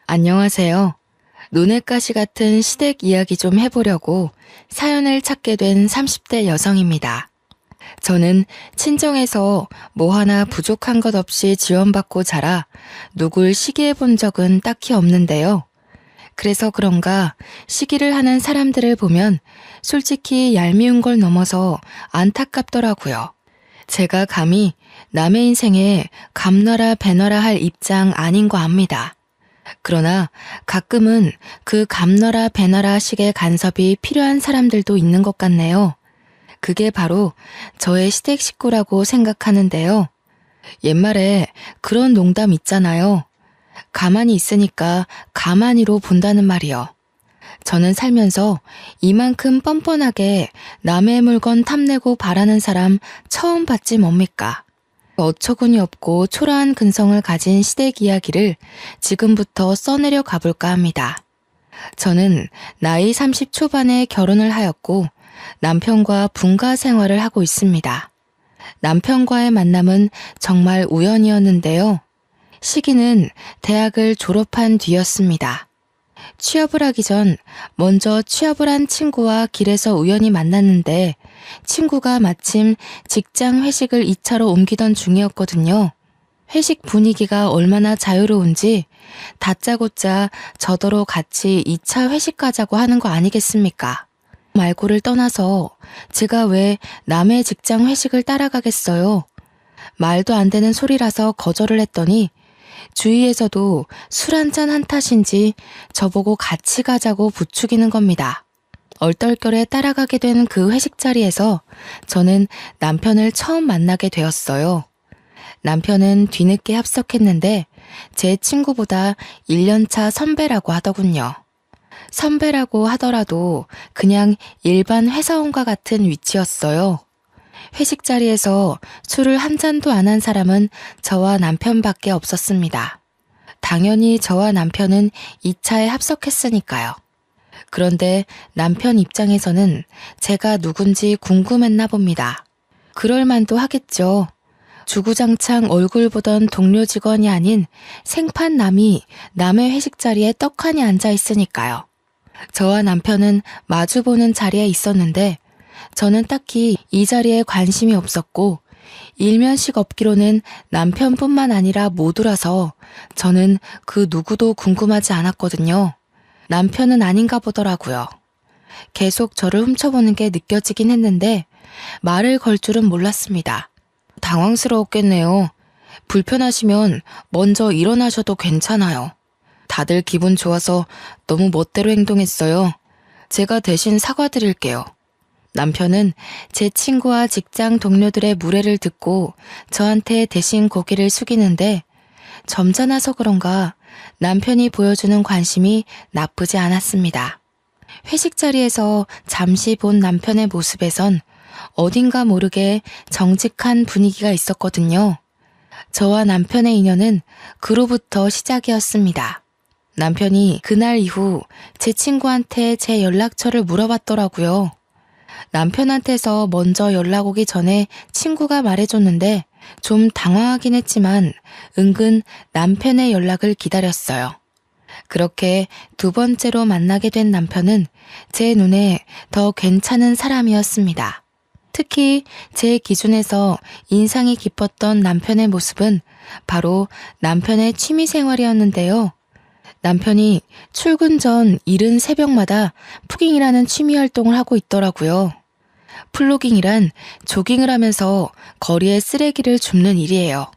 안녕하세요. 눈엣가시 같은 시댁 이야기 좀 해보려고 사연을 찾게 된 30대 여성입니다. 저는 친정에서 뭐 하나 부족한 것 없이 지원받고 자라 누굴 시기해 본 적은 딱히 없는데요. 그래서 그런가 시기를 하는 사람들을 보면 솔직히 얄미운 걸 넘어서 안타깝더라고요. 제가 감히 남의 인생에 감놔라 배놔라 할 입장 아닌 거 압니다. 그러나 가끔은 그 감너라 배너라 식의 간섭이 필요한 사람들도 있는 것 같네요. 그게 바로 저의 시댁 식구라고 생각하는데요. 옛말에 그런 농담 있잖아요. 가만히 있으니까 가만히로 본다는 말이요. 저는 살면서 이만큼 뻔뻔하게 남의 물건 탐내고 바라는 사람 처음 봤지 뭡니까? 어처구니 없고 초라한 근성을 가진 시댁 이야기를 지금부터 써내려 가볼까 합니다. 저는 나이 30 초반에 결혼을 하였고 남편과 분가 생활을 하고 있습니다. 남편과의 만남은 정말 우연이었는데요. 시기는 대학을 졸업한 뒤였습니다. 취업을 하기 전 먼저 취업을 한 친구와 길에서 우연히 만났는데 친구가 마침 직장 회식을 2차로 옮기던 중이었거든요. 회식 분위기가 얼마나 자유로운지 다짜고짜 저더러 같이 2차 회식 가자고 하는 거 아니겠습니까? 말고를 떠나서 제가 왜 남의 직장 회식을 따라가겠어요? 말도 안 되는 소리라서 거절을 했더니 주위에서도 술 한잔 한 탓인지 저보고 같이 가자고 부추기는 겁니다. 얼떨결에 따라가게 된 그 회식 자리에서 저는 남편을 처음 만나게 되었어요. 남편은 뒤늦게 합석했는데 제 친구보다 1년차 선배라고 하더군요. 선배라고 하더라도 그냥 일반 회사원과 같은 위치였어요. 회식 자리에서 술을 한 잔도 안 한 사람은 저와 남편밖에 없었습니다. 당연히 저와 남편은 2차에 합석했으니까요. 그런데 남편 입장에서는 제가 누군지 궁금했나 봅니다. 그럴 만도 하겠죠. 주구장창 얼굴 보던 동료 직원이 아닌 생판 남이 남의 회식 자리에 떡하니 앉아 있으니까요. 저와 남편은 마주보는 자리에 있었는데 저는 딱히 이 자리에 관심이 없었고 일면식 없기로는 남편뿐만 아니라 모두라서 저는 그 누구도 궁금하지 않았거든요. 남편은 아닌가 보더라고요. 계속 저를 훔쳐보는 게 느껴지긴 했는데 말을 걸 줄은 몰랐습니다. 당황스러웠겠네요. 불편하시면 먼저 일어나셔도 괜찮아요. 다들 기분 좋아서 너무 멋대로 행동했어요. 제가 대신 사과드릴게요. 남편은 제 친구와 직장 동료들의 무례를 듣고 저한테 대신 고개를 숙이는데 점잖아서 그런가 남편이 보여주는 관심이 나쁘지 않았습니다. 회식 자리에서 잠시 본 남편의 모습에선 어딘가 모르게 정직한 분위기가 있었거든요. 저와 남편의 인연은 그로부터 시작이었습니다. 남편이 그날 이후 제 친구한테 제 연락처를 물어봤더라고요. 남편한테서 먼저 연락 오기 전에 친구가 말해줬는데 좀 당황하긴 했지만 은근 남편의 연락을 기다렸어요. 그렇게 두 번째로 만나게 된 남편은 제 눈에 더 괜찮은 사람이었습니다. 특히 제 기준에서 인상이 깊었던 남편의 모습은 바로 남편의 취미생활이었는데요. 남편이 출근 전 이른 새벽마다 푸깅이라는 취미 활동을 하고 있더라고요. 플로깅이란 조깅을 하면서 거리에 쓰레기를 줍는 일이에요.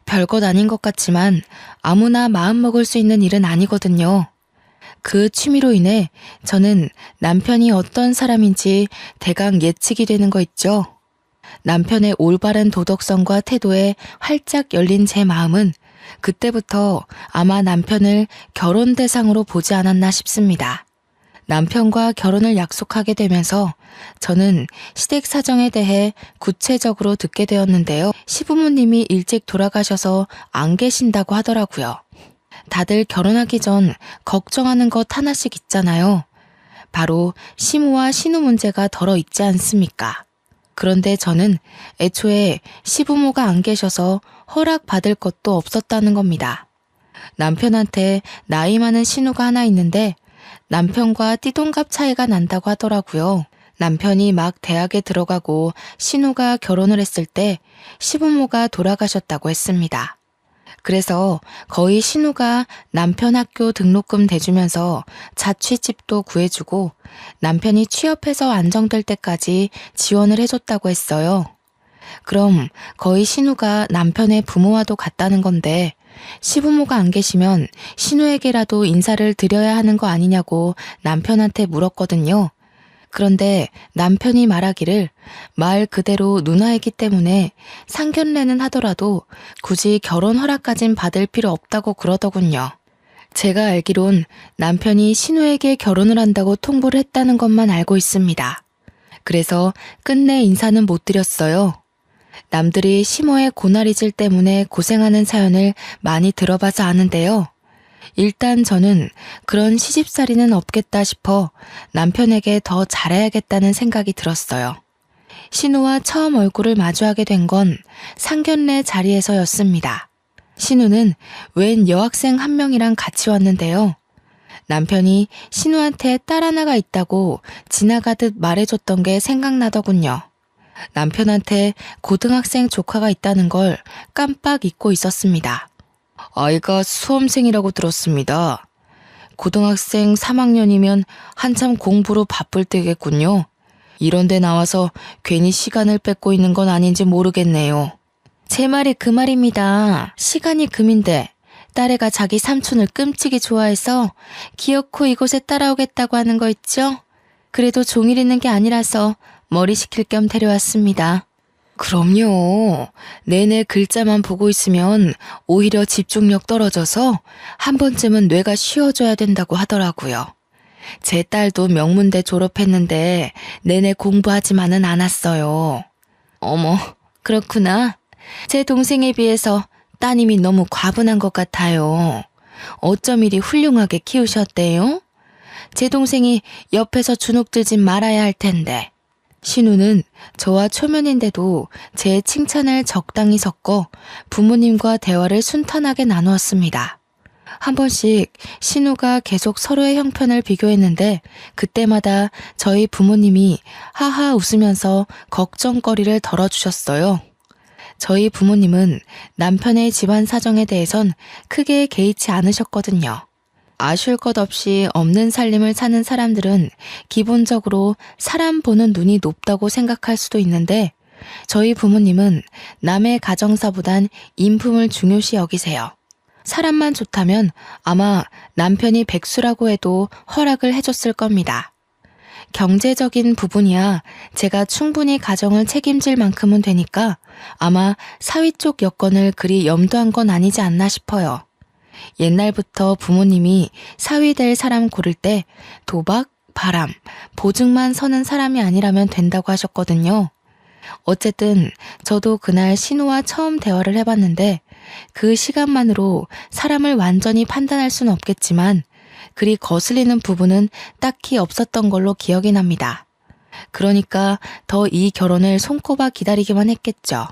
별것 아닌 것 같지만 아무나 마음먹을 수 있는 일은 아니거든요. 그 취미로 인해 저는 남편이 어떤 사람인지 대강 예측이 되는 거 있죠. 남편의 올바른 도덕성과 태도에 활짝 열린 제 마음은 그때부터 아마 남편을 결혼 대상으로 보지 않았나 싶습니다. 남편과 결혼을 약속하게 되면서 저는 시댁 사정에 대해 구체적으로 듣게 되었는데요. 시부모님이 일찍 돌아가셔서 안 계신다고 하더라고요. 다들 결혼하기 전 걱정하는 것 하나씩 있잖아요. 바로 시모와 신우 문제가 덜어 있지 않습니까? 그런데 저는 애초에 시부모가 안 계셔서 허락받을 것도 없었다는 겁니다. 남편한테 나이 많은 신우가 하나 있는데 남편과 띠동갑 차이가 난다고 하더라고요. 남편이 막 대학에 들어가고 신우가 결혼을 했을 때 시부모가 돌아가셨다고 했습니다. 그래서 거의 신우가 남편 학교 등록금 대주면서 자취집도 구해주고 남편이 취업해서 안정될 때까지 지원을 해줬다고 했어요. 그럼 거의 신우가 남편의 부모와도 같다는 건데 시부모가 안 계시면 신우에게라도 인사를 드려야 하는 거 아니냐고 남편한테 물었거든요. 그런데 남편이 말하기를 말 그대로 누나이기 때문에 상견례는 하더라도 굳이 결혼 허락까진 받을 필요 없다고 그러더군요. 제가 알기론 남편이 신우에게 결혼을 한다고 통보를 했다는 것만 알고 있습니다. 그래서 끝내 인사는 못 드렸어요. 남들이 시모의 고나리질 때문에 고생하는 사연을 많이 들어봐서 아는데요. 일단 저는 그런 시집살이는 없겠다 싶어 남편에게 더 잘해야겠다는 생각이 들었어요. 신우와 처음 얼굴을 마주하게 된 건 상견례 자리에서였습니다. 신우는 웬 여학생 한 명이랑 같이 왔는데요. 남편이 신우한테 딸 하나가 있다고 지나가듯 말해줬던 게 생각나더군요. 남편한테 고등학생 조카가 있다는 걸 깜빡 잊고 있었습니다. 아이가 수험생이라고 들었습니다. 고등학생 3학년이면 한참 공부로 바쁠 때겠군요. 이런 데 나와서 괜히 시간을 뺏고 있는 건 아닌지 모르겠네요. 제 말이 그 말입니다. 시간이 금인데 딸애가 자기 삼촌을 끔찍이 좋아해서 기어코 이곳에 따라오겠다고 하는 거 있죠? 그래도 종일 있는 게 아니라서 머리 식힐 겸 데려왔습니다. 그럼요. 내내 글자만 보고 있으면 오히려 집중력 떨어져서 한 번쯤은 뇌가 쉬어줘야 된다고 하더라고요. 제 딸도 명문대 졸업했는데 내내 공부하지만은 않았어요. 어머, 그렇구나. 제 동생에 비해서 따님이 너무 과분한 것 같아요. 어쩜 이리 훌륭하게 키우셨대요? 제 동생이 옆에서 주눅들진 말아야 할 텐데. 신우는 저와 초면인데도 제 칭찬을 적당히 섞어 부모님과 대화를 순탄하게 나누었습니다. 한 번씩 신우가 계속 서로의 형편을 비교했는데 그때마다 저희 부모님이 하하 웃으면서 걱정거리를 덜어주셨어요. 저희 부모님은 남편의 집안 사정에 대해선 크게 개의치 않으셨거든요. 아쉬울 것 없이 없는 살림을 사는 사람들은 기본적으로 사람 보는 눈이 높다고 생각할 수도 있는데 저희 부모님은 남의 가정사보단 인품을 중요시 여기세요. 사람만 좋다면 아마 남편이 백수라고 해도 허락을 해줬을 겁니다. 경제적인 부분이야 제가 충분히 가정을 책임질 만큼은 되니까 아마 사위 쪽 여건을 그리 염두한 건 아니지 않나 싶어요. 옛날부터 부모님이 사위 될 사람 고를 때 도박, 바람, 보증만 서는 사람이 아니라면 된다고 하셨거든요. 어쨌든 저도 그날 신우와 처음 대화를 해봤는데 그 시간만으로 사람을 완전히 판단할 수는 없겠지만 그리 거슬리는 부분은 딱히 없었던 걸로 기억이 납니다. 그러니까 더 이 결혼을 손꼽아 기다리기만 했겠죠.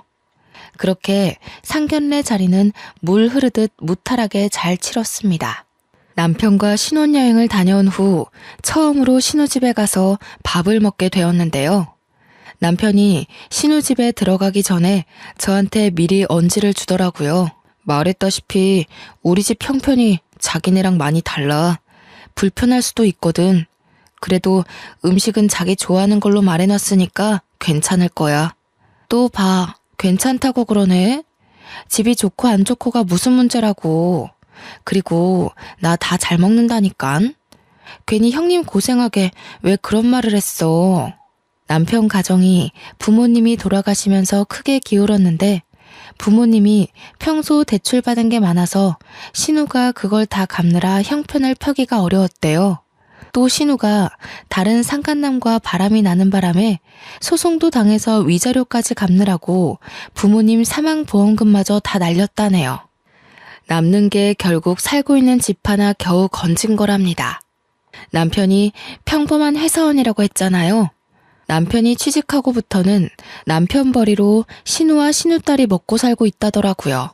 그렇게 상견례 자리는 물 흐르듯 무탈하게 잘 치렀습니다. 남편과 신혼여행을 다녀온 후 처음으로 신우집에 가서 밥을 먹게 되었는데요. 남편이 신우집에 들어가기 전에 저한테 미리 언지를 주더라고요. 말했다시피 우리 집 형편이 자기네랑 많이 달라. 불편할 수도 있거든. 그래도 음식은 자기 좋아하는 걸로 말해놨으니까 괜찮을 거야. 또 봐. 괜찮다고 그러네. 집이 좋고 안 좋고가 무슨 문제라고. 그리고 나 다 잘 먹는다니깐. 괜히 형님 고생하게 왜 그런 말을 했어. 남편 가정이 부모님이 돌아가시면서 크게 기울었는데 부모님이 평소 대출받은 게 많아서 신우가 그걸 다 갚느라 형편을 펴기가 어려웠대요. 또 신우가 다른 상간남과 바람이 나는 바람에 소송도 당해서 위자료까지 갚느라고 부모님 사망보험금마저 다 날렸다네요. 남는 게 결국 살고 있는 집 하나 겨우 건진 거랍니다. 남편이 평범한 회사원이라고 했잖아요. 남편이 취직하고부터는 남편 벌이로 신우와 신우딸이 먹고 살고 있다더라고요.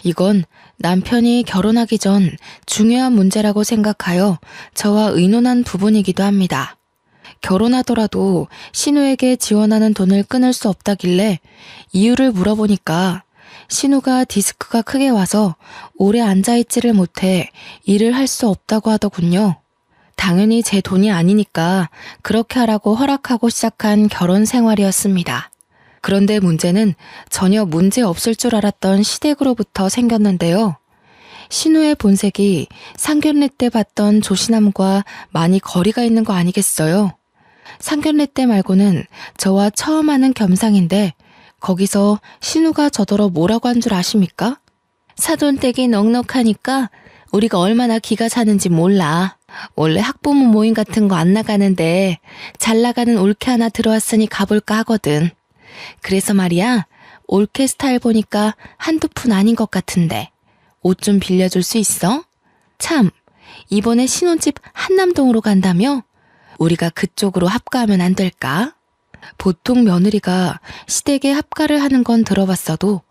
이건 남편이 결혼하기 전 중요한 문제라고 생각하여 저와 의논한 부분이기도 합니다. 결혼하더라도 신우에게 지원하는 돈을 끊을 수 없다길래 이유를 물어보니까 신우가 디스크가 크게 와서 오래 앉아있지를 못해 일을 할 수 없다고 하더군요. 당연히 제 돈이 아니니까 그렇게 하라고 허락하고 시작한 결혼 생활이었습니다. 그런데 문제는 전혀 문제 없을 줄 알았던 시댁으로부터 생겼는데요. 신우의 본색이 상견례 때 봤던 조신함과 많이 거리가 있는 거 아니겠어요? 상견례 때 말고는 저와 처음 하는 겸상인데 거기서 신우가 저더러 뭐라고 한 줄 아십니까? 사돈댁이 넉넉하니까 우리가 얼마나 기가 차는지 몰라. 원래 학부모 모임 같은 거 안 나가는데 잘 나가는 올케 하나 들어왔으니 가볼까 하거든. 그래서 말이야, 올케 스타일 보니까 한두 푼 아닌 것 같은데 옷 좀 빌려줄 수 있어? 참, 이번에 신혼집 한남동으로 간다며? 우리가 그쪽으로 합가하면 안 될까? 보통 며느리가 시댁에 합가를 하는 건 들어봤어도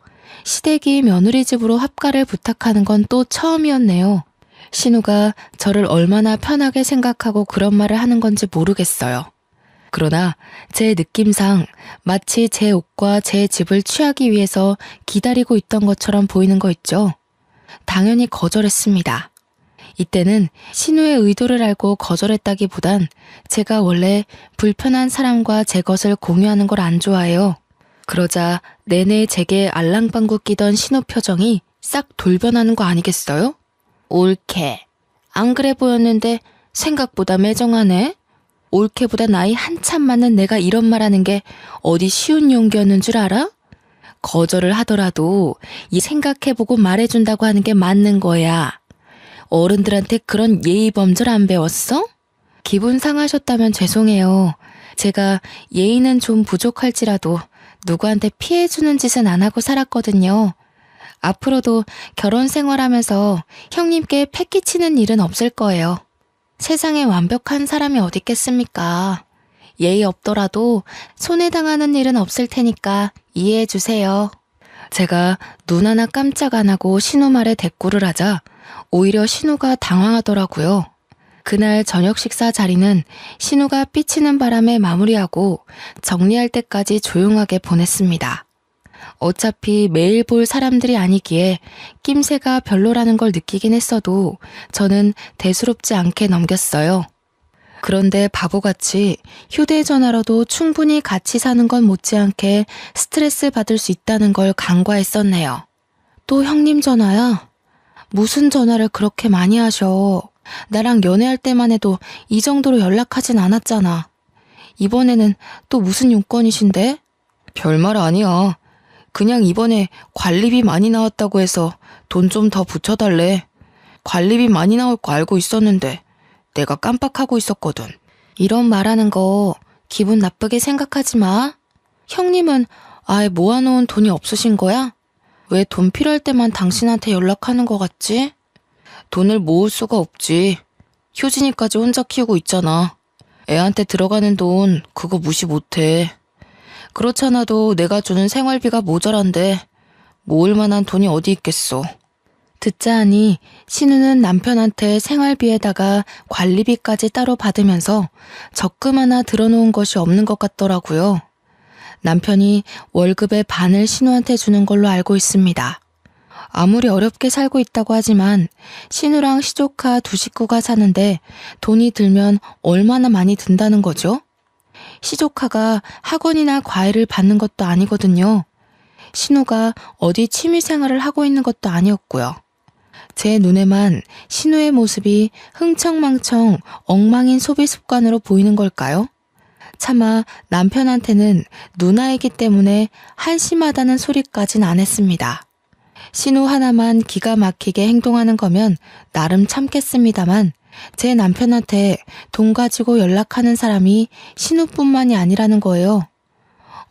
시댁이 며느리 집으로 합가를 부탁하는 건 또 처음이었네요. 신우가 저를 얼마나 편하게 생각하고 그런 말을 하는 건지 모르겠어요. 그러나 제 느낌상 마치 제 옷과 제 집을 취하기 위해서 기다리고 있던 것처럼 보이는 거 있죠. 당연히 거절했습니다. 이때는 신우의 의도를 알고 거절했다기보단 제가 원래 불편한 사람과 제 것을 공유하는 걸 안 좋아해요. 그러자 내내 제게 알랑방구 끼던 신우 표정이 싹 돌변하는 거 아니겠어요? 올케. 안 그래 보였는데 생각보다 매정하네. 올케보다 나이 한참 많은 내가 이런 말하는 게 어디 쉬운 용기였는 줄 알아? 거절을 하더라도 이 생각해보고 말해준다고 하는 게 맞는 거야. 어른들한테 그런 예의 범절 안 배웠어? 기분 상하셨다면 죄송해요. 제가 예의는 좀 부족할지라도 누구한테 피해주는 짓은 안 하고 살았거든요. 앞으로도 결혼 생활하면서 형님께 패 끼치는 일은 없을 거예요. 세상에 완벽한 사람이 어디 있겠습니까? 예의 없더라도 손해당하는 일은 없을 테니까 이해해 주세요. 제가 눈 하나 깜짝 안 하고 신우 말에 대꾸를 하자 오히려 신우가 당황하더라고요. 그날 저녁 식사 자리는 신우가 삐치는 바람에 마무리하고 정리할 때까지 조용하게 보냈습니다. 어차피 매일 볼 사람들이 아니기에 낌새가 별로라는 걸 느끼긴 했어도 저는 대수롭지 않게 넘겼어요. 그런데 바보같이 휴대전화로도 충분히 같이 사는 건 못지않게 스트레스 받을 수 있다는 걸 간과했었네요. 또 형님 전화야? 무슨 전화를 그렇게 많이 하셔? 나랑 연애할 때만 해도 이 정도로 연락하진 않았잖아. 이번에는 또 무슨 용건이신데? 별말 아니야. 그냥 이번에 관리비 많이 나왔다고 해서 돈 좀 더 붙여달래. 관리비 많이 나올 거 알고 있었는데 내가 깜빡하고 있었거든. 이런 말하는 거 기분 나쁘게 생각하지 마. 형님은 아예 모아놓은 돈이 없으신 거야? 왜 돈 필요할 때만 당신한테 연락하는 거 같지? 돈을 모을 수가 없지. 효진이까지 혼자 키우고 있잖아. 애한테 들어가는 돈 그거 무시 못해. 그렇잖아도 내가 주는 생활비가 모자란데 모을 만한 돈이 어디 있겠어. 듣자 하니 신우는 남편한테 생활비에다가 관리비까지 따로 받으면서 적금 하나 들어놓은 것이 없는 것 같더라고요. 남편이 월급의 반을 신우한테 주는 걸로 알고 있습니다. 아무리 어렵게 살고 있다고 하지만 신우랑 시조카 두 식구가 사는데 돈이 들면 얼마나 많이 든다는 거죠? 시조카가 학원이나 과외를 받는 것도 아니거든요. 신우가 어디 취미생활을 하고 있는 것도 아니었고요. 제 눈에만 신우의 모습이 흥청망청 엉망인 소비 습관으로 보이는 걸까요? 차마 남편한테는 누나이기 때문에 한심하다는 소리까진 안 했습니다. 신우 하나만 기가 막히게 행동하는 거면 나름 참겠습니다만 제 남편한테 돈 가지고 연락하는 사람이 신우뿐만이 아니라는 거예요.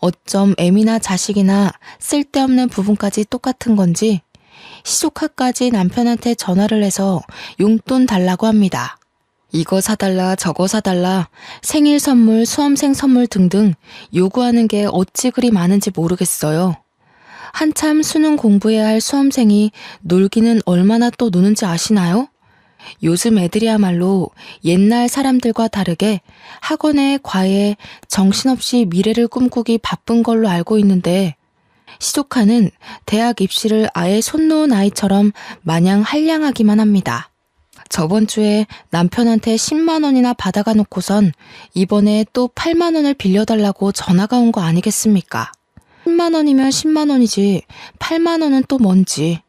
어쩜 애미나 자식이나 쓸데없는 부분까지 똑같은 건지 시조카까지 남편한테 전화를 해서 용돈 달라고 합니다. 이거 사달라 저거 사달라 생일 선물 수험생 선물 등등 요구하는 게 어찌 그리 많은지 모르겠어요. 한참 수능 공부해야 할 수험생이 놀기는 얼마나 또 노는지 아시나요? 요즘 애들이야말로 옛날 사람들과 다르게 학원에 과외에 정신없이 미래를 꿈꾸기 바쁜 걸로 알고 있는데 시조카는 대학 입시를 아예 손 놓은 아이처럼 마냥 한량하기만 합니다. 저번 주에 남편한테 10만 원이나 받아가 놓고선 이번에 또 8만 원을 빌려달라고 전화가 온 거 아니겠습니까? 10만 원이면 10만 원이지 8만 원은 또 뭔지.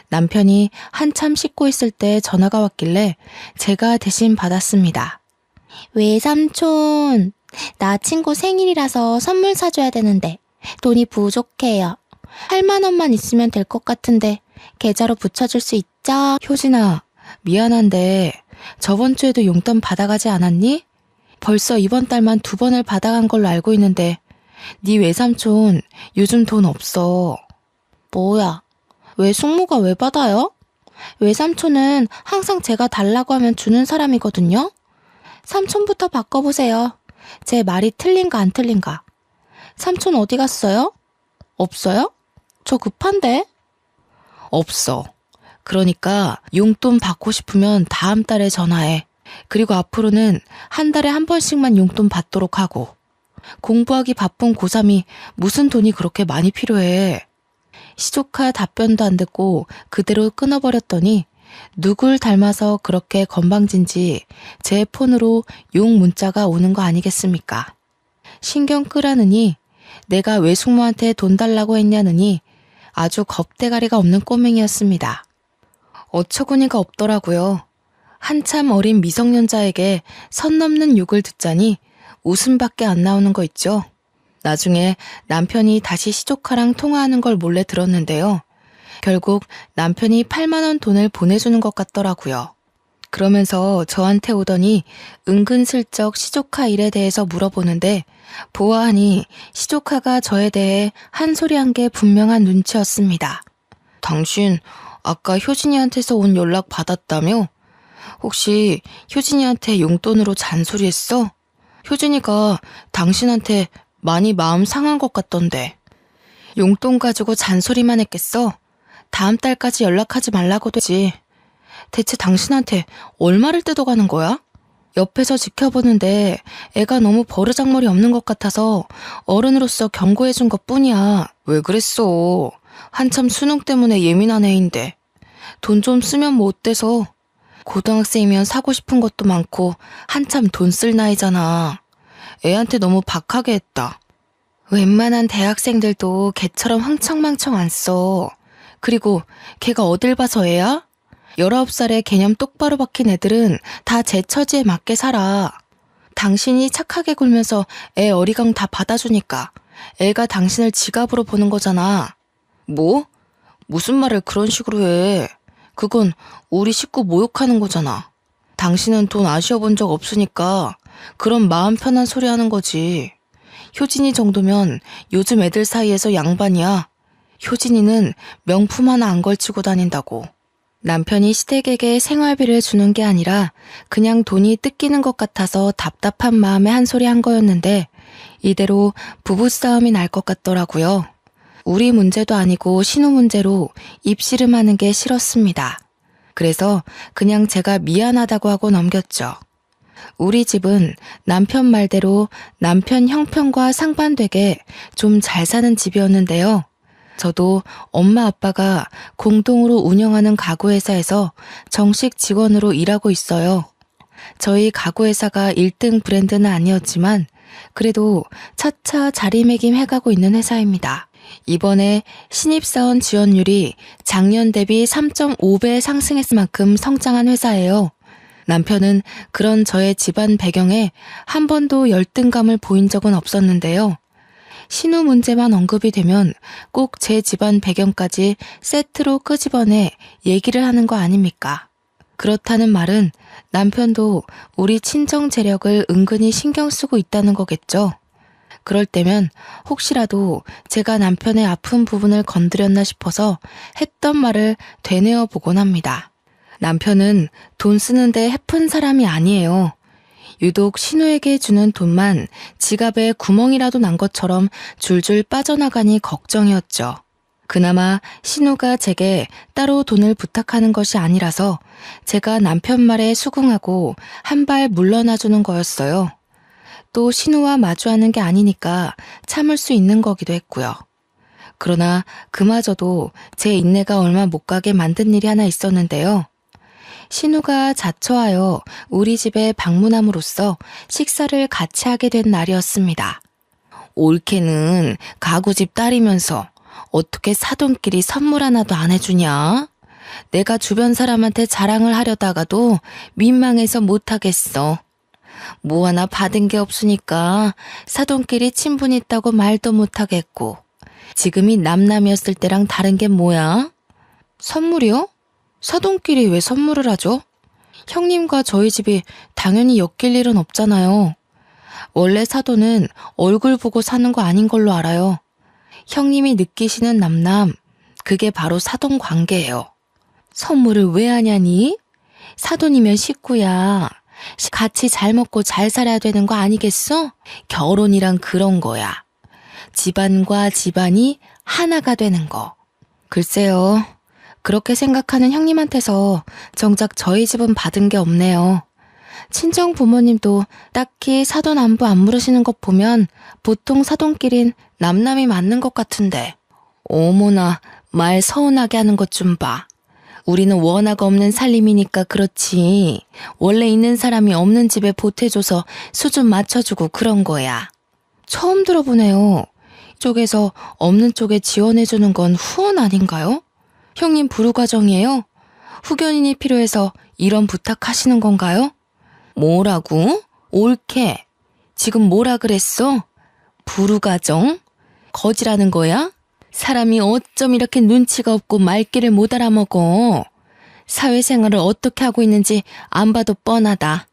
남편이 한참 씻고 있을 때 전화가 왔길래 제가 대신 받았습니다. 외삼촌, 나 친구 생일이라서 선물 사줘야 되는데 돈이 부족해요. 8만 원만 있으면 될 것 같은데 계좌로 붙여줄 수 있죠? 효진아, 미안한데 저번 주에도 용돈 받아가지 않았니? 벌써 이번 달만 2번을 받아간 걸로 알고 있는데 네 외삼촌 요즘 돈 없어. 뭐야? 왜 숙모가 왜 받아요? 외삼촌은 항상 제가 달라고 하면 주는 사람이거든요. 삼촌부터 바꿔보세요. 제 말이 틀린가 안 틀린가. 삼촌 어디 갔어요? 없어요? 저 급한데? 없어. 그러니까 용돈 받고 싶으면 다음 달에 전화해. 그리고 앞으로는 한 달에 한 번씩만 용돈 받도록 하고. 공부하기 바쁜 고3이 무슨 돈이 그렇게 많이 필요해. 시조카 답변도 안 듣고 그대로 끊어버렸더니 누굴 닮아서 그렇게 건방진지 제 폰으로 욕 문자가 오는 거 아니겠습니까? 신경 끄라느니 내가 외숙모한테 돈 달라고 했냐느니 아주 겁대가리가 없는 꼬맹이였습니다. 어처구니가 없더라고요. 한참 어린 미성년자에게 선 넘는 욕을 듣자니 웃음밖에 안 나오는 거 있죠. 나중에 남편이 다시 시조카랑 통화하는 걸 몰래 들었는데요. 결국 남편이 8만 원 돈을 보내주는 것 같더라고요. 그러면서 저한테 오더니 은근슬쩍 시조카 일에 대해서 물어보는데 보아하니 시조카가 저에 대해 한 소리 한 게 분명한 눈치였습니다. 당신 아까 효진이한테서 온 연락 받았다며? 혹시 효진이한테 용돈으로 잔소리했어? 효진이가 당신한테 많이 마음 상한 것 같던데. 용돈 가지고 잔소리만 했겠어? 다음 달까지 연락하지 말라고 되지. 대체 당신한테 얼마를 뜯어가는 거야? 옆에서 지켜보는데 애가 너무 버르장머리 없는 것 같아서 어른으로서 경고해준 것 뿐이야. 왜 그랬어? 한참 수능 때문에 예민한 애인데. 돈 좀 쓰면 뭐 어때서? 고등학생이면 사고 싶은 것도 많고 한참 돈 쓸 나이잖아. 애한테 너무 박하게 했다. 웬만한 대학생들도 걔처럼 흥청망청 안 써. 그리고 걔가 어딜 봐서 애야? 19살에 개념 똑바로 박힌 애들은 다 제 처지에 맞게 살아. 당신이 착하게 굴면서 애 어리광 다 받아주니까 애가 당신을 지갑으로 보는 거잖아. 뭐? 무슨 말을 그런 식으로 해. 그건 우리 식구 모욕하는 거잖아. 당신은 돈 아쉬워본 적 없으니까 그런 마음 편한 소리 하는 거지. 효진이 정도면 요즘 애들 사이에서 양반이야. 효진이는 명품 하나 안 걸치고 다닌다고. 남편이 시댁에게 생활비를 주는 게 아니라 그냥 돈이 뜯기는 것 같아서 답답한 마음에 한 소리 한 거였는데 이대로 부부싸움이 날 것 같더라고요. 우리 문제도 아니고 신우 문제로 입씨름하는 게 싫었습니다. 그래서 그냥 제가 미안하다고 하고 넘겼죠. 우리 집은 남편 말대로 남편 형편과 상반되게 좀 잘 사는 집이었는데요. 저도 엄마 아빠가 공동으로 운영하는 가구회사에서 정식 직원으로 일하고 있어요. 저희 가구회사가 1등 브랜드는 아니었지만 그래도 차차 자리매김해가고 있는 회사입니다. 이번에 신입사원 지원율이 작년 대비 3.5배 상승했을 만큼 성장한 회사예요. 남편은 그런 저의 집안 배경에 한 번도 열등감을 보인 적은 없었는데요. 신우 문제만 언급이 되면 꼭 제 집안 배경까지 세트로 끄집어내 얘기를 하는 거 아닙니까? 그렇다는 말은 남편도 우리 친정 재력을 은근히 신경 쓰고 있다는 거겠죠. 그럴 때면 혹시라도 제가 남편의 아픈 부분을 건드렸나 싶어서 했던 말을 되뇌어 보곤 합니다. 남편은 돈 쓰는데 해픈 사람이 아니에요. 유독 신우에게 주는 돈만 지갑에 구멍이라도 난 것처럼 줄줄 빠져나가니 걱정이었죠. 그나마 신우가 제게 따로 돈을 부탁하는 것이 아니라서 제가 남편 말에 수긍하고 한 발 물러나주는 거였어요. 또 신우와 마주하는 게 아니니까 참을 수 있는 거기도 했고요. 그러나 그마저도 제 인내가 얼마 못 가게 만든 일이 하나 있었는데요. 신우가 자처하여 우리 집에 방문함으로써 식사를 같이 하게 된 날이었습니다. 올케는 가구집 딸이면서 어떻게 사돈끼리 선물 하나도 안 해주냐? 내가 주변 사람한테 자랑을 하려다가도 민망해서 못하겠어. 뭐 하나 받은 게 없으니까 사돈끼리 친분 있다고 말도 못하겠고, 지금이 남남이었을 때랑 다른 게 뭐야? 선물이요? 사돈끼리 왜 선물을 하죠? 형님과 저희 집이 당연히 엮일 일은 없잖아요. 원래 사돈은 얼굴 보고 사는 거 아닌 걸로 알아요. 형님이 느끼시는 남남, 그게 바로 사돈 관계예요. 선물을 왜 하냐니? 사돈이면 식구야. 같이 잘 먹고 잘 살아야 되는 거 아니겠어? 결혼이란 그런 거야. 집안과 집안이 하나가 되는 거. 글쎄요. 그렇게 생각하는 형님한테서 정작 저희 집은 받은 게 없네요. 친정 부모님도 딱히 사돈 안부 안 물으시는 것 보면 보통 사돈끼린 남남이 맞는 것 같은데. 어머나, 말 서운하게 하는 것 좀 봐. 우리는 워낙 없는 살림이니까 그렇지. 원래 있는 사람이 없는 집에 보태줘서 수준 맞춰주고 그런 거야. 처음 들어보네요. 이쪽에서 없는 쪽에 지원해주는 건 후원 아닌가요? 형님 불우가정이에요? 후견인이 필요해서 이런 부탁하시는 건가요? 뭐라고? 옳게. 지금 뭐라 그랬어? 불우가정? 거지라는 거야? 사람이 어쩜 이렇게 눈치가 없고 말귀를 못 알아먹어. 사회생활을 어떻게 하고 있는지 안 봐도 뻔하다.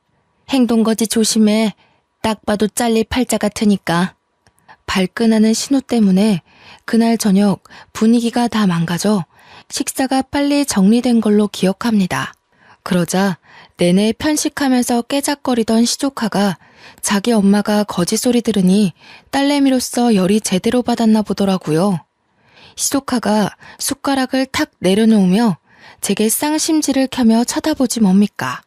행동거지 조심해. 딱 봐도 잘릴 팔자 같으니까. 발끈하는 신호 때문에 그날 저녁 분위기가 다 망가져 식사가 빨리 정리된 걸로 기억합니다. 그러자 내내 편식하면서 깨작거리던 시조카가 자기 엄마가 거짓 소리 들으니 딸내미로서 열이 제대로 받았나 보더라고요. 시조카가 숟가락을 탁 내려놓으며 제게 쌍심지를 켜며 쳐다보지 뭡니까?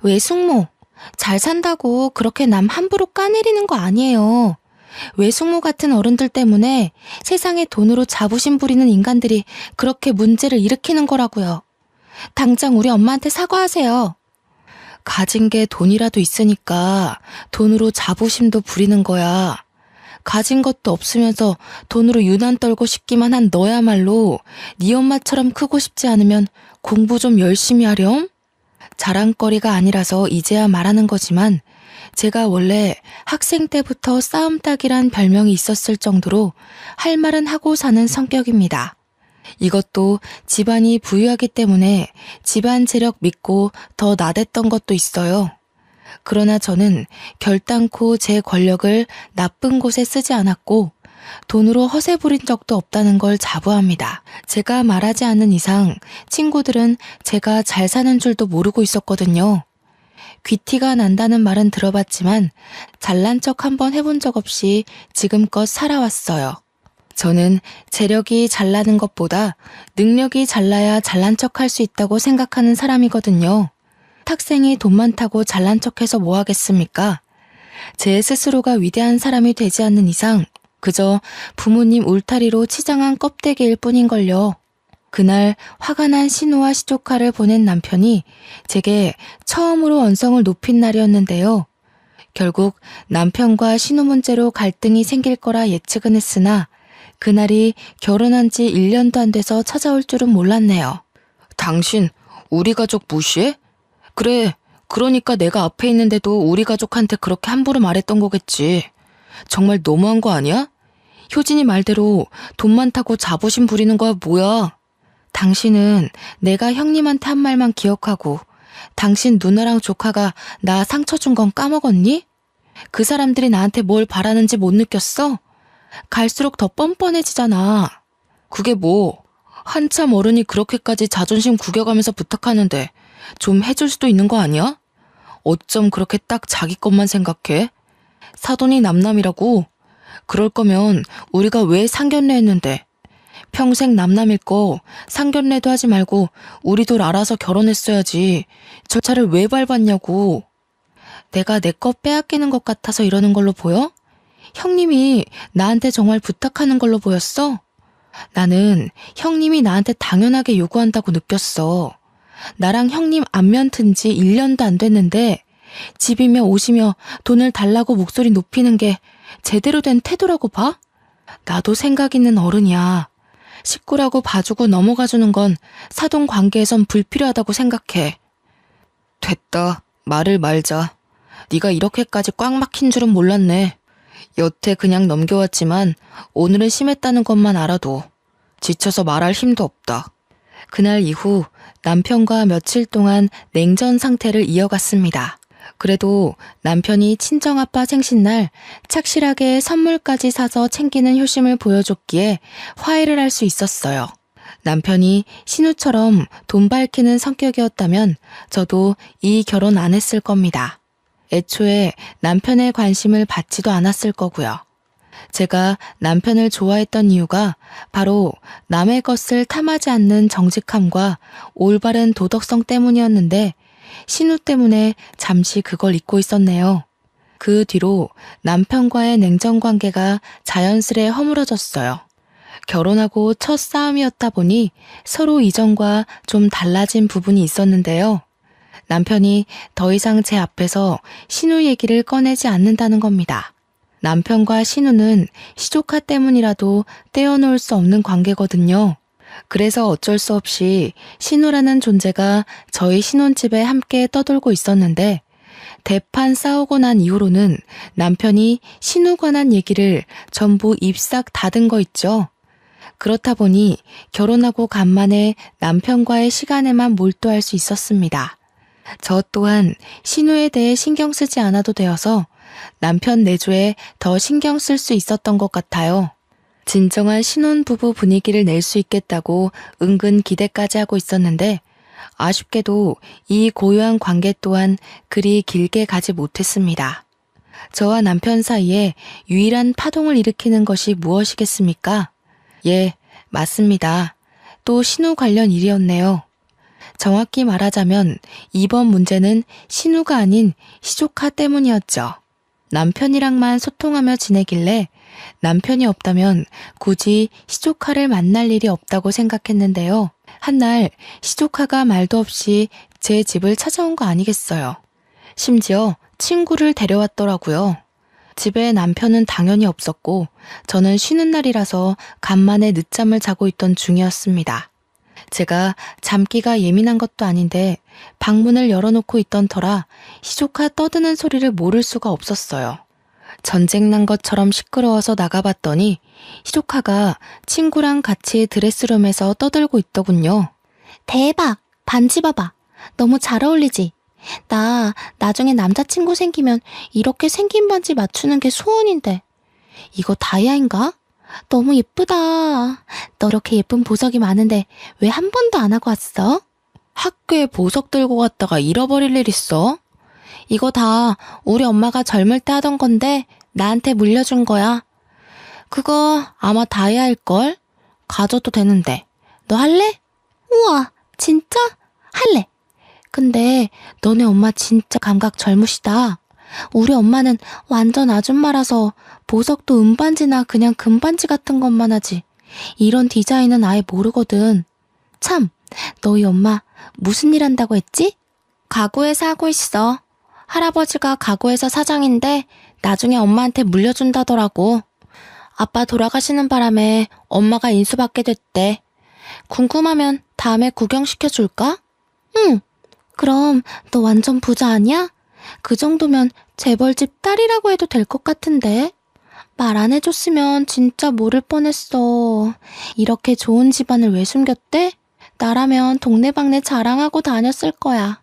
외숙모, 잘 산다고 그렇게 남 함부로 까내리는 거 아니에요. 외숙모 같은 어른들 때문에 세상에 돈으로 자부심 부리는 인간들이 그렇게 문제를 일으키는 거라고요. 당장 우리 엄마한테 사과하세요. 가진 게 돈이라도 있으니까 돈으로 자부심도 부리는 거야. 가진 것도 없으면서 돈으로 유난 떨고 싶기만 한 너야말로 네 엄마처럼 크고 싶지 않으면 공부 좀 열심히 하렴? 자랑거리가 아니라서 이제야 말하는 거지만 제가 원래 학생 때부터 싸움닭이란 별명이 있었을 정도로 할 말은 하고 사는 성격입니다. 이것도 집안이 부유하기 때문에 집안 재력 믿고 더 나댔던 것도 있어요. 그러나 저는 결단코 제 권력을 나쁜 곳에 쓰지 않았고 돈으로 허세 부린 적도 없다는 걸 자부합니다. 제가 말하지 않는 이상 친구들은 제가 잘 사는 줄도 모르고 있었거든요. 귀티가 난다는 말은 들어봤지만 잘난 척 한번 해본 적 없이 지금껏 살아왔어요. 저는 재력이 잘나는 것보다 능력이 잘나야 잘난 척 할 수 있다고 생각하는 사람이거든요. 탁생이 돈 많다고 잘난 척해서 뭐 하겠습니까? 제 스스로가 위대한 사람이 되지 않는 이상 그저 부모님 울타리로 치장한 껍데기일 뿐인걸요. 그날 화가 난 신우와 시조카를 보낸 남편이 제게 처음으로 언성을 높인 날이었는데요. 결국 남편과 신우 문제로 갈등이 생길 거라 예측은 했으나 그날이 결혼한 지 1년도 안 돼서 찾아올 줄은 몰랐네요. 당신 우리 가족 무시해? 그래, 그러니까 내가 앞에 있는데도 우리 가족한테 그렇게 함부로 말했던 거겠지. 정말 너무한 거 아니야? 효진이 말대로 돈 많다고 자부심 부리는 거야 뭐야? 당신은 내가 형님한테 한 말만 기억하고 당신 누나랑 조카가 나 상처 준 건 까먹었니? 그 사람들이 나한테 뭘 바라는지 못 느꼈어? 갈수록 더 뻔뻔해지잖아. 그게 뭐 한참 어른이 그렇게까지 자존심 구겨가면서 부탁하는데 좀 해줄 수도 있는 거 아니야? 어쩜 그렇게 딱 자기 것만 생각해? 사돈이 남남이라고? 그럴 거면 우리가 왜 상견례 했는데? 평생 남남일 거 상견례도 하지 말고 우리들 알아서 결혼했어야지. 저 차를 왜 밟았냐고. 내가 내 거 빼앗기는 것 같아서 이러는 걸로 보여? 형님이 나한테 정말 부탁하는 걸로 보였어? 나는 형님이 나한테 당연하게 요구한다고 느꼈어. 나랑 형님 안면 튼 지 1년도 안 됐는데 집이며 옷이며 돈을 달라고 목소리 높이는 게 제대로 된 태도라고 봐? 나도 생각 있는 어른이야. 식구라고 봐주고 넘어가주는 건 사돈 관계에선 불필요하다고 생각해. 됐다. 말을 말자. 네가 이렇게까지 꽉 막힌 줄은 몰랐네. 여태 그냥 넘겨왔지만 오늘은 심했다는 것만 알아도 지쳐서 말할 힘도 없다. 그날 이후 남편과 며칠 동안 냉전 상태를 이어갔습니다. 그래도 남편이 친정아빠 생신날 착실하게 선물까지 사서 챙기는 효심을 보여줬기에 화해를 할 수 있었어요. 남편이 신우처럼 돈 밝히는 성격이었다면 저도 이 결혼 안 했을 겁니다. 애초에 남편의 관심을 받지도 않았을 거고요. 제가 남편을 좋아했던 이유가 바로 남의 것을 탐하지 않는 정직함과 올바른 도덕성 때문이었는데 신우 때문에 잠시 그걸 잊고 있었네요. 그 뒤로 남편과의 냉전 관계가 자연스레 허물어졌어요. 결혼하고 첫 싸움이었다 보니 서로 이전과 좀 달라진 부분이 있었는데요. 남편이 더 이상 제 앞에서 신우 얘기를 꺼내지 않는다는 겁니다. 남편과 신우는 시조카 때문이라도 떼어놓을 수 없는 관계거든요. 그래서 어쩔 수 없이 신우라는 존재가 저희 신혼집에 함께 떠돌고 있었는데 대판 싸우고 난 이후로는 남편이 신우 관한 얘기를 전부 입싹 닫은 거 있죠. 그렇다 보니 결혼하고 간만에 남편과의 시간에만 몰두할 수 있었습니다. 저 또한 신우에 대해 신경 쓰지 않아도 되어서 남편 내조에 더 신경 쓸 수 있었던 것 같아요. 진정한 신혼부부 분위기를 낼 수 있겠다고 은근 기대까지 하고 있었는데 아쉽게도 이 고요한 관계 또한 그리 길게 가지 못했습니다. 저와 남편 사이에 유일한 파동을 일으키는 것이 무엇이겠습니까? 예, 맞습니다. 또 신우 관련 일이었네요. 정확히 말하자면 이번 문제는 신우가 아닌 시조카 때문이었죠. 남편이랑만 소통하며 지내길래 남편이 없다면 굳이 시조카를 만날 일이 없다고 생각했는데요. 한날 시조카가 말도 없이 제 집을 찾아온 거 아니겠어요. 심지어 친구를 데려왔더라고요. 집에 남편은 당연히 없었고 저는 쉬는 날이라서 간만에 늦잠을 자고 있던 중이었습니다. 제가 잠기가 예민한 것도 아닌데 방문을 열어놓고 있던 터라 시조카 떠드는 소리를 모를 수가 없었어요. 전쟁 난 것처럼 시끄러워서 나가봤더니 시조카가 친구랑 같이 드레스룸에서 떠들고 있더군요. 대박! 반지 봐봐. 너무 잘 어울리지? 나 나중에 남자친구 생기면 이렇게 생긴 반지 맞추는 게 소원인데. 이거 다이아인가? 너무 예쁘다. 너 이렇게 예쁜 보석이 많은데 왜 한 번도 안 하고 왔어? 학교에 보석 들고 갔다가 잃어버릴 일 있어? 이거 다 우리 엄마가 젊을 때 하던 건데 나한테 물려준 거야. 그거 아마 다이아일걸? 가져도 되는데. 너 할래? 우와, 진짜? 할래. 근데 너네 엄마 진짜 감각 젊으시다. 우리 엄마는 완전 아줌마라서 보석도 은반지나 그냥 금반지 같은 것만 하지. 이런 디자인은 아예 모르거든. 참, 너희 엄마 무슨 일 한다고 했지? 가구회사 하고 있어. 할아버지가 가구회사 사장인데 나중에 엄마한테 물려준다더라고. 아빠 돌아가시는 바람에 엄마가 인수받게 됐대. 궁금하면 다음에 구경시켜줄까? 응. 그럼 너 완전 부자 아니야? 그 정도면 재벌집 딸이라고 해도 될 것 같은데. 말 안 해줬으면 진짜 모를 뻔했어. 이렇게 좋은 집안을 왜 숨겼대? 나라면 동네방네 자랑하고 다녔을 거야.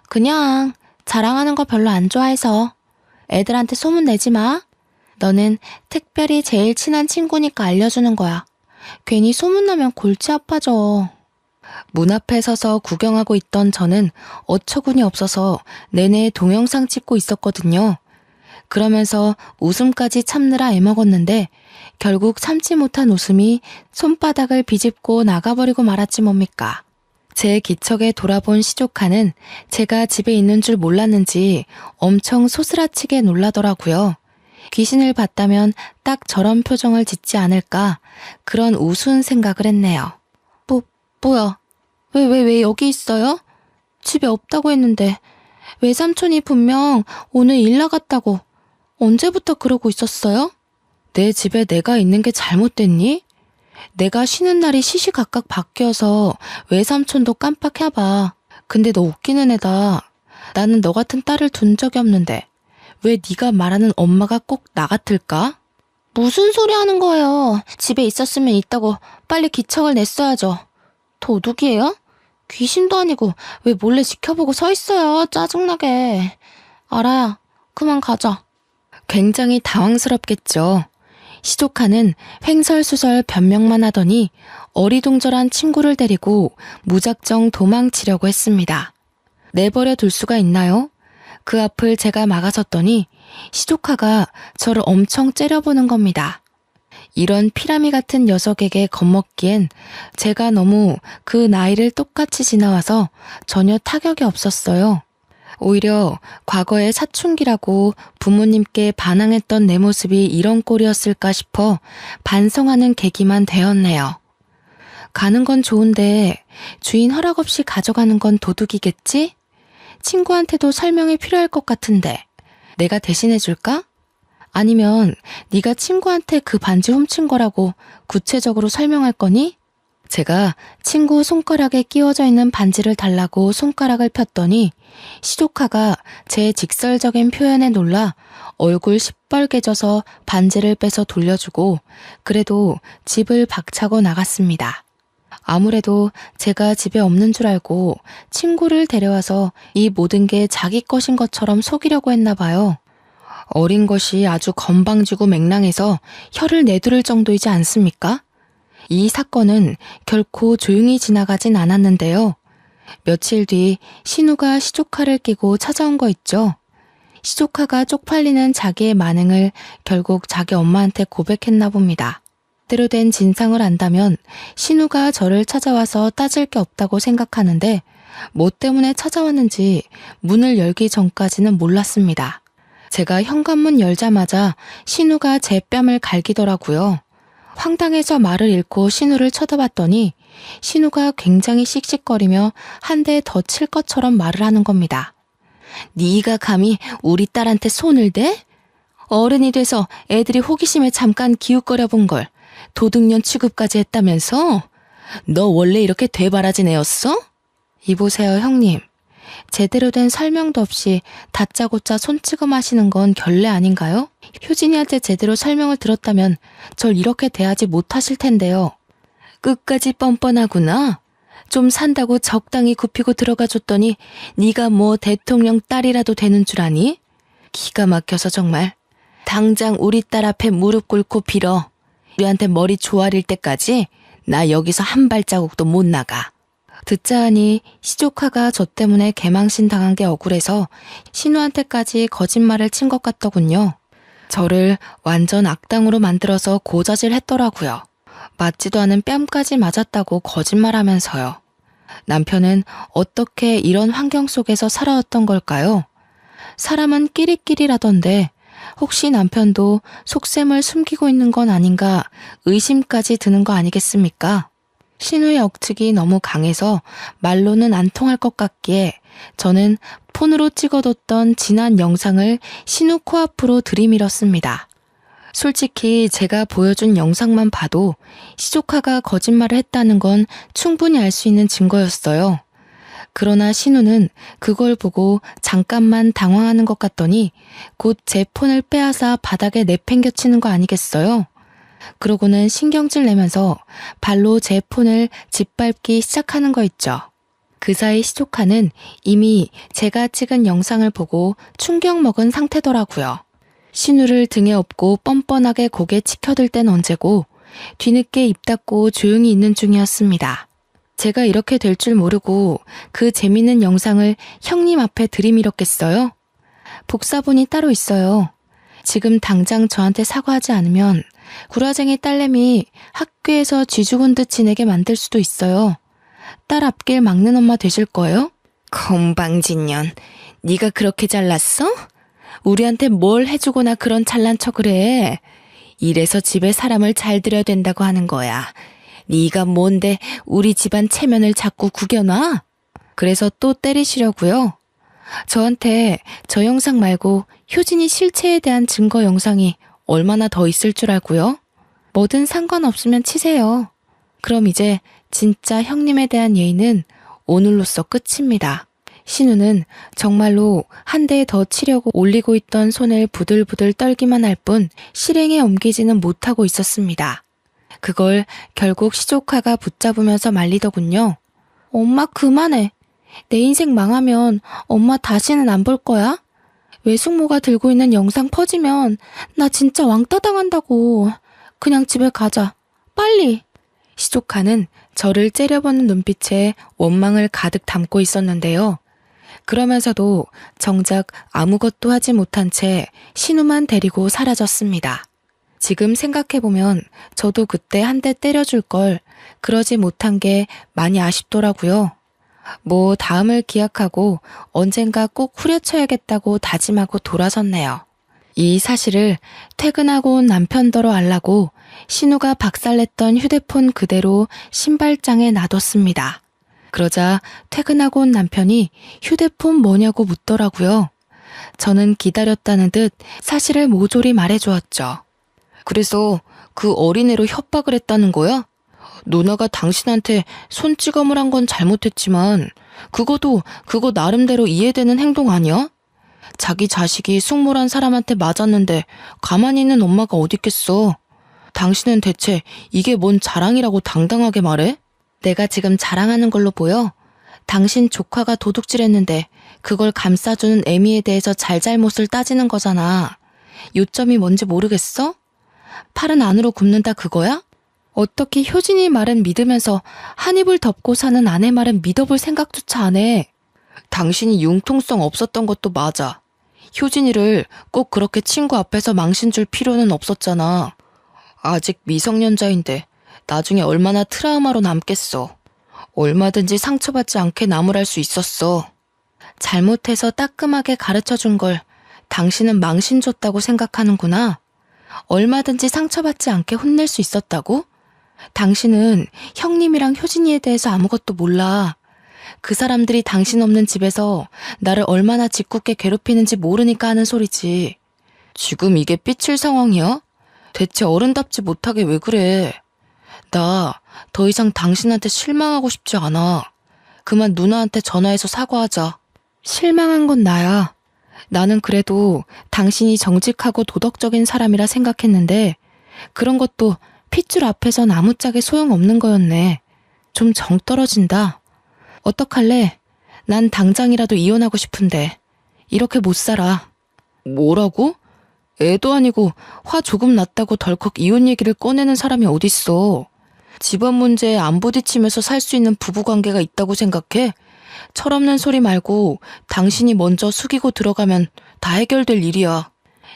그냥 자랑하는 거 별로 안 좋아해서. 애들한테 소문 내지 마. 너는 특별히 제일 친한 친구니까 알려주는 거야. 괜히 소문나면 골치 아파져. 문 앞에 서서 구경하고 있던 저는 어처구니 없어서 내내 동영상 찍고 있었거든요. 그러면서 웃음까지 참느라 애먹었는데 결국 참지 못한 웃음이 손바닥을 비집고 나가버리고 말았지 뭡니까. 제 기척에 돌아본 시조카는 제가 집에 있는 줄 몰랐는지 엄청 소스라치게 놀라더라고요. 귀신을 봤다면 딱 저런 표정을 짓지 않을까 그런 우스운 생각을 했네요. 뭐야? 왜 여기 있어요? 집에 없다고 했는데 외삼촌이 분명 오늘 일 나갔다고 언제부터 그러고 있었어요? 내 집에 내가 있는 게 잘못됐니? 내가 쉬는 날이 시시각각 바뀌어서 외삼촌도 깜빡해봐. 근데 너 웃기는 애다. 나는 너 같은 딸을 둔 적이 없는데 왜 네가 말하는 엄마가 꼭 나 같을까? 무슨 소리 하는 거예요? 집에 있었으면 있다고 빨리 기척을 냈어야죠. 도둑이에요? 귀신도 아니고 왜 몰래 지켜보고 서 있어요? 짜증나게. 알아야, 그만 가자. 굉장히 당황스럽겠죠. 시조카는 횡설수설 변명만 하더니 어리둥절한 친구를 데리고 무작정 도망치려고 했습니다. 내버려 둘 수가 있나요? 그 앞을 제가 막아섰더니 시조카가 저를 엄청 째려보는 겁니다. 이런 피라미 같은 녀석에게 겁먹기엔 제가 너무 그 나이를 똑같이 지나와서 전혀 타격이 없었어요. 오히려 과거에 사춘기라고 부모님께 반항했던 내 모습이 이런 꼴이었을까 싶어 반성하는 계기만 되었네요. 가는 건 좋은데 주인 허락 없이 가져가는 건 도둑이겠지? 친구한테도 설명이 필요할 것 같은데 내가 대신해 줄까? 아니면 네가 친구한테 그 반지 훔친 거라고 구체적으로 설명할 거니? 제가 친구 손가락에 끼워져 있는 반지를 달라고 손가락을 폈더니 시조카가 제 직설적인 표현에 놀라 얼굴 시뻘개져서 반지를 빼서 돌려주고 그래도 집을 박차고 나갔습니다. 아무래도 제가 집에 없는 줄 알고 친구를 데려와서 이 모든 게 자기 것인 것처럼 속이려고 했나 봐요. 어린 것이 아주 건방지고 맹랑해서 혀를 내두를 정도이지 않습니까? 이 사건은 결코 조용히 지나가진 않았는데요. 며칠 뒤 신우가 시조카를 끼고 찾아온 거 있죠. 시조카가 쪽팔리는 자기의 만행을 결국 자기 엄마한테 고백했나 봅니다. 때로 된 진상을 안다면 신우가 저를 찾아와서 따질 게 없다고 생각하는데 뭐 때문에 찾아왔는지 문을 열기 전까지는 몰랐습니다. 제가 현관문 열자마자 신우가 제 뺨을 갈기더라고요. 황당해서 말을 잃고 신우를 쳐다봤더니 신우가 굉장히 씩씩거리며 한 대 더 칠 것처럼 말을 하는 겁니다. 네가 감히 우리 딸한테 손을 대? 어른이 돼서 애들이 호기심에 잠깐 기웃거려 본 걸 도둑년 취급까지 했다면서? 너 원래 이렇게 되바라진 애였어? 이보세요, 형님. 제대로 된 설명도 없이 다짜고짜 손찌검 하시는 건 결례 아닌가요? 효진이한테 제대로 설명을 들었다면 절 이렇게 대하지 못하실 텐데요. 끝까지 뻔뻔하구나. 좀 산다고 적당히 굽히고 들어가 줬더니 네가 뭐 대통령 딸이라도 되는 줄 아니? 기가 막혀서 정말. 당장 우리 딸 앞에 무릎 꿇고 빌어. 우리한테 머리 조아릴 때까지 나 여기서 한 발자국도 못 나가. 듣자 하니 시조카가 저 때문에 개망신 당한 게 억울해서 신우한테까지 거짓말을 친 것 같더군요. 저를 완전 악당으로 만들어서 고자질 했더라고요. 맞지도 않은 뺨까지 맞았다고 거짓말하면서요. 남편은 어떻게 이런 환경 속에서 살아왔던 걸까요? 사람은 끼리끼리라던데 혹시 남편도 속셈을 숨기고 있는 건 아닌가 의심까지 드는 거 아니겠습니까? 신우의 억측이 너무 강해서 말로는 안 통할 것 같기에 저는 폰으로 찍어뒀던 지난 영상을 신우 코앞으로 들이밀었습니다. 솔직히 제가 보여준 영상만 봐도 시조카가 거짓말을 했다는 건 충분히 알 수 있는 증거였어요. 그러나 신우는 그걸 보고 잠깐만 당황하는 것 같더니 곧 제 폰을 빼앗아 바닥에 내팽겨치는 거 아니겠어요? 그러고는 신경질 내면서 발로 제 폰을 짓밟기 시작하는 거 있죠. 그 사이 시조카는 이미 제가 찍은 영상을 보고 충격 먹은 상태더라고요. 신우를 등에 업고 뻔뻔하게 고개 치켜들 땐 언제고 뒤늦게 입 닫고 조용히 있는 중이었습니다. 제가 이렇게 될 줄 모르고 그 재밌는 영상을 형님 앞에 들이밀었겠어요? 복사본이 따로 있어요. 지금 당장 저한테 사과하지 않으면 구라쟁이 딸내미 학교에서 쥐 죽은 듯 지내게 만들 수도 있어요. 딸 앞길 막는 엄마 되실 거예요? 건방진년, 네가 그렇게 잘났어? 우리한테 뭘 해주거나 그런 잘난 척을 해. 이래서 집에 사람을 잘 들여야 된다고 하는 거야. 네가 뭔데 우리 집안 체면을 자꾸 구겨놔? 그래서 또 때리시려고요? 저한테 저 영상 말고 효진이 실체에 대한 증거 영상이 얼마나 더 있을 줄 알고요? 뭐든 상관없으면 치세요. 그럼 이제 진짜 형님에 대한 예의는 오늘로써 끝입니다. 신우는 정말로 한 대 더 치려고 올리고 있던 손을 부들부들 떨기만 할 뿐 실행에 옮기지는 못하고 있었습니다. 그걸 결국 시조카가 붙잡으면서 말리더군요. 엄마 그만해. 내 인생 망하면 엄마 다시는 안 볼 거야? 외숙모가 들고 있는 영상 퍼지면 나 진짜 왕따 당한다고. 그냥 집에 가자. 빨리. 시조카는 저를 째려보는 눈빛에 원망을 가득 담고 있었는데요. 그러면서도 정작 아무것도 하지 못한 채 신우만 데리고 사라졌습니다. 지금 생각해보면 저도 그때 한 대 때려줄 걸 그러지 못한 게 많이 아쉽더라고요. 뭐 다음을 기약하고 언젠가 꼭 후려쳐야겠다고 다짐하고 돌아섰네요. 이 사실을 퇴근하고 온 남편더러 알라고 신우가 박살냈던 휴대폰 그대로 신발장에 놔뒀습니다. 그러자 퇴근하고 온 남편이 휴대폰 뭐냐고 묻더라고요. 저는 기다렸다는 듯 사실을 모조리 말해주었죠. 그래서 그 어린애로 협박을 했다는 거야? 누나가 당신한테 손찌검을 한 건 잘못했지만 그거 나름대로 이해되는 행동 아니야? 자기 자식이 숙모란 사람한테 맞았는데 가만히 있는 엄마가 어딨겠어. 당신은 대체 이게 뭔 자랑이라고 당당하게 말해? 내가 지금 자랑하는 걸로 보여? 당신 조카가 도둑질했는데 그걸 감싸주는 애미에 대해서 잘잘못을 따지는 거잖아. 요점이 뭔지 모르겠어? 팔은 안으로 굽는다 그거야? 어떻게 효진이 말은 믿으면서 한 입을 덮고 사는 아내 말은 믿어볼 생각조차 안 해. 당신이 융통성 없었던 것도 맞아. 효진이를 꼭 그렇게 친구 앞에서 망신 줄 필요는 없었잖아. 아직 미성년자인데 나중에 얼마나 트라우마로 남겠어. 얼마든지 상처받지 않게 나무랄 수 있었어. 잘못해서 따끔하게 가르쳐준 걸 당신은 망신 줬다고 생각하는구나. 얼마든지 상처받지 않게 혼낼 수 있었다고? 당신은 형님이랑 효진이에 대해서 아무것도 몰라. 그 사람들이 당신 없는 집에서 나를 얼마나 짓궂게 괴롭히는지 모르니까 하는 소리지. 지금 이게 삐칠 상황이야? 대체 어른답지 못하게 왜 그래? 나 더 이상 당신한테 실망하고 싶지 않아. 그만 누나한테 전화해서 사과하자. 실망한 건 나야. 나는 그래도 당신이 정직하고 도덕적인 사람이라 생각했는데 그런 것도 핏줄 앞에선 아무짝에 소용없는 거였네. 좀 정 떨어진다. 어떡할래? 난 당장이라도 이혼하고 싶은데 이렇게 못 살아. 뭐라고? 애도 아니고 화 조금 났다고 덜컥 이혼 얘기를 꺼내는 사람이 어딨어. 집안 문제에 안 부딪히면서 살 수 있는 부부관계가 있다고 생각해? 철없는 소리 말고 당신이 먼저 숙이고 들어가면 다 해결될 일이야.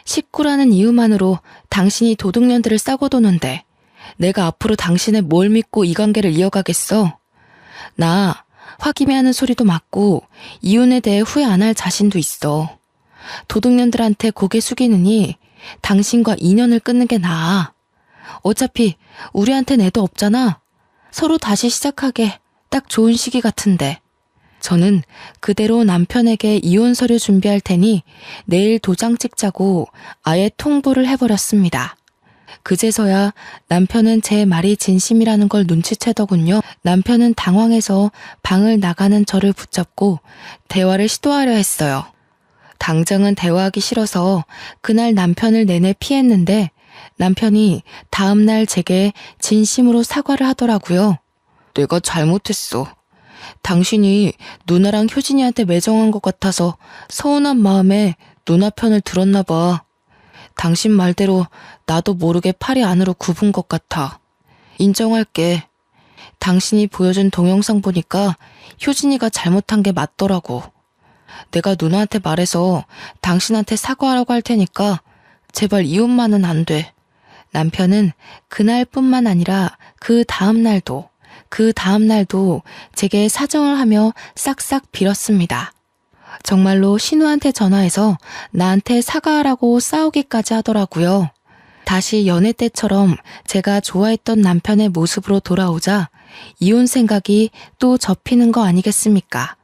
식구라는 이유만으로 당신이 도둑년들을 싸고 도는데 내가 앞으로 당신의 뭘 믿고 이 관계를 이어가겠어? 나 화기애애하는 소리도 맞고 이혼에 대해 후회 안 할 자신도 있어. 도둑년들한테 고개 숙이느니 당신과 인연을 끊는 게 나아. 어차피 우리한텐 애도 없잖아. 서로 다시 시작하게 딱 좋은 시기 같은데. 저는 그대로 남편에게 이혼 서류 준비할 테니 내일 도장 찍자고 아예 통보를 해버렸습니다. 그제서야 남편은 제 말이 진심이라는 걸 눈치채더군요. 남편은 당황해서 방을 나가는 저를 붙잡고 대화를 시도하려 했어요. 당장은 대화하기 싫어서 그날 남편을 내내 피했는데 남편이 다음날 제게 진심으로 사과를 하더라고요. 내가 잘못했어. 당신이 누나랑 효진이한테 매정한 것 같아서 서운한 마음에 누나 편을 들었나 봐. 당신 말대로 나도 모르게 팔이 안으로 굽은 것 같아. 인정할게. 당신이 보여준 동영상 보니까 효진이가 잘못한 게 맞더라고. 내가 누나한테 말해서 당신한테 사과하라고 할 테니까 제발 이혼만은 안 돼. 남편은 그날뿐만 아니라 그 다음날도 제게 사정을 하며 싹싹 빌었습니다. 정말로 신우한테 전화해서 나한테 사과하라고 싸우기까지 하더라고요. 다시 연애 때처럼 제가 좋아했던 남편의 모습으로 돌아오자 이혼 생각이 또 접히는 거 아니겠습니까?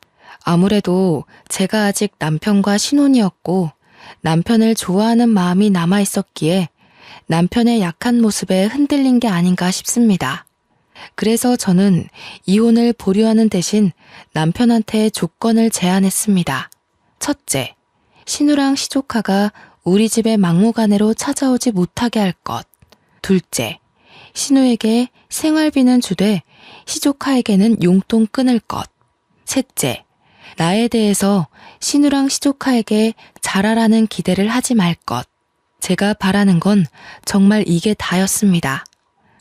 아무래도 제가 아직 남편과 신혼이었고 남편을 좋아하는 마음이 남아있었기에 남편의 약한 모습에 흔들린 게 아닌가 싶습니다. 그래서 저는 이혼을 보류하는 대신 남편한테 조건을 제안했습니다. 첫째, 신우랑 시조카가 우리 집에 막무가내로 찾아오지 못하게 할 것. 둘째, 신우에게 생활비는 주되 시조카에게는 용돈 끊을 것. 셋째, 나에 대해서 신우랑 시조카에게 잘하라는 기대를 하지 말 것. 제가 바라는 건 정말 이게 다였습니다.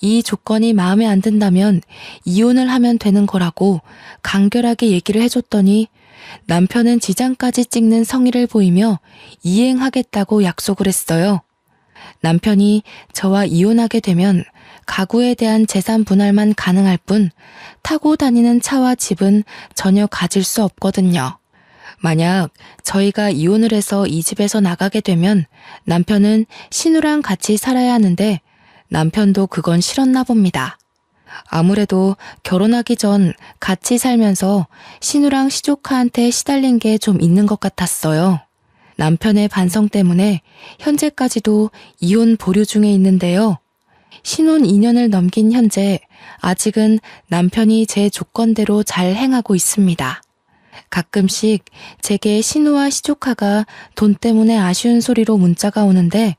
이 조건이 마음에 안 든다면 이혼을 하면 되는 거라고 간결하게 얘기를 해줬더니 남편은 지장까지 찍는 성의를 보이며 이행하겠다고 약속을 했어요. 남편이 저와 이혼하게 되면 가구에 대한 재산 분할만 가능할 뿐 타고 다니는 차와 집은 전혀 가질 수 없거든요. 만약 저희가 이혼을 해서 이 집에서 나가게 되면 남편은 신우랑 같이 살아야 하는데 남편도 그건 싫었나 봅니다. 아무래도 결혼하기 전 같이 살면서 신우랑 시조카한테 시달린 게 좀 있는 것 같았어요. 남편의 반성 때문에 현재까지도 이혼 보류 중에 있는데요. 신혼 2년을 넘긴 현재 아직은 남편이 제 조건대로 잘 행하고 있습니다. 가끔씩 제게 신우와 시조카가 돈 때문에 아쉬운 소리로 문자가 오는데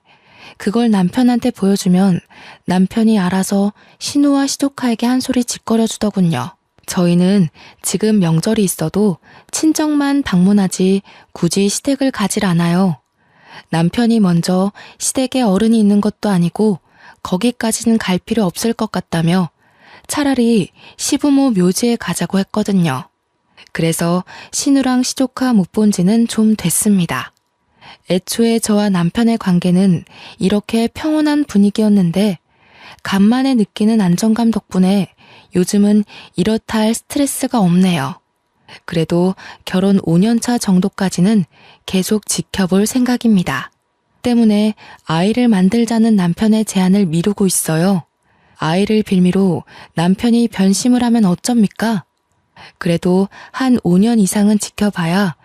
그걸 남편한테 보여주면 남편이 알아서 신우와 시조카에게 한 소리 짓거려 주더군요. 저희는 지금 명절이 있어도 친정만 방문하지 굳이 시댁을 가질 않아요. 남편이 먼저 시댁에 어른이 있는 것도 아니고 거기까지는 갈 필요 없을 것 같다며 차라리 시부모 묘지에 가자고 했거든요. 그래서 신우랑 시조카 못 본 지는 좀 됐습니다. 애초에 저와 남편의 관계는 이렇게 평온한 분위기였는데 간만에 느끼는 안정감 덕분에 요즘은 이렇다 할 스트레스가 없네요. 그래도 결혼 5년차 정도까지는 계속 지켜볼 생각입니다. 때문에 아이를 만들자는 남편의 제안을 미루고 있어요. 아이를 빌미로 남편이 변심을 하면 어쩝니까? 그래도 한 5년 이상은 지켜봐야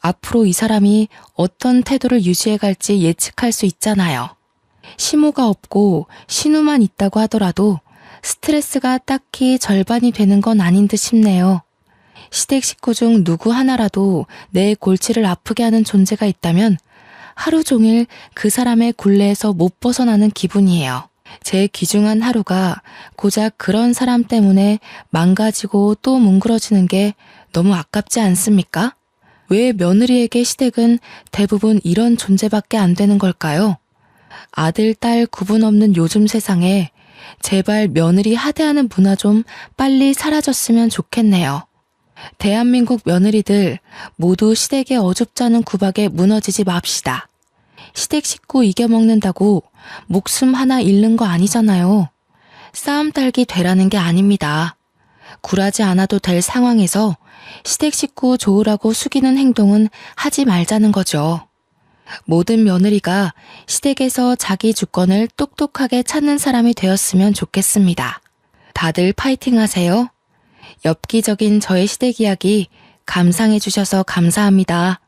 앞으로 이 사람이 어떤 태도를 유지해갈지 예측할 수 있잖아요. 시모가 없고 신우만 있다고 하더라도 스트레스가 딱히 절반이 되는 건 아닌 듯 싶네요. 시댁 식구 중 누구 하나라도 내 골치를 아프게 하는 존재가 있다면 하루 종일 그 사람의 굴레에서 못 벗어나는 기분이에요. 제 귀중한 하루가 고작 그런 사람 때문에 망가지고 또 뭉그러지는 게 너무 아깝지 않습니까? 왜 며느리에게 시댁은 대부분 이런 존재밖에 안 되는 걸까요? 아들, 딸 구분 없는 요즘 세상에 제발 며느리 하대하는 문화 좀 빨리 사라졌으면 좋겠네요. 대한민국 며느리들 모두 시댁의 어줍잖은 구박에 무너지지 맙시다. 시댁 식구 이겨먹는다고 목숨 하나 잃는 거 아니잖아요. 싸움 딸기 되라는 게 아닙니다. 굴하지 않아도 될 상황에서 시댁 식구 좋으라고 숙이는 행동은 하지 말자는 거죠. 모든 며느리가 시댁에서 자기 주권을 똑똑하게 찾는 사람이 되었으면 좋겠습니다. 다들 파이팅 하세요. 엽기적인 저의 시댁 이야기 감상해 주셔서 감사합니다.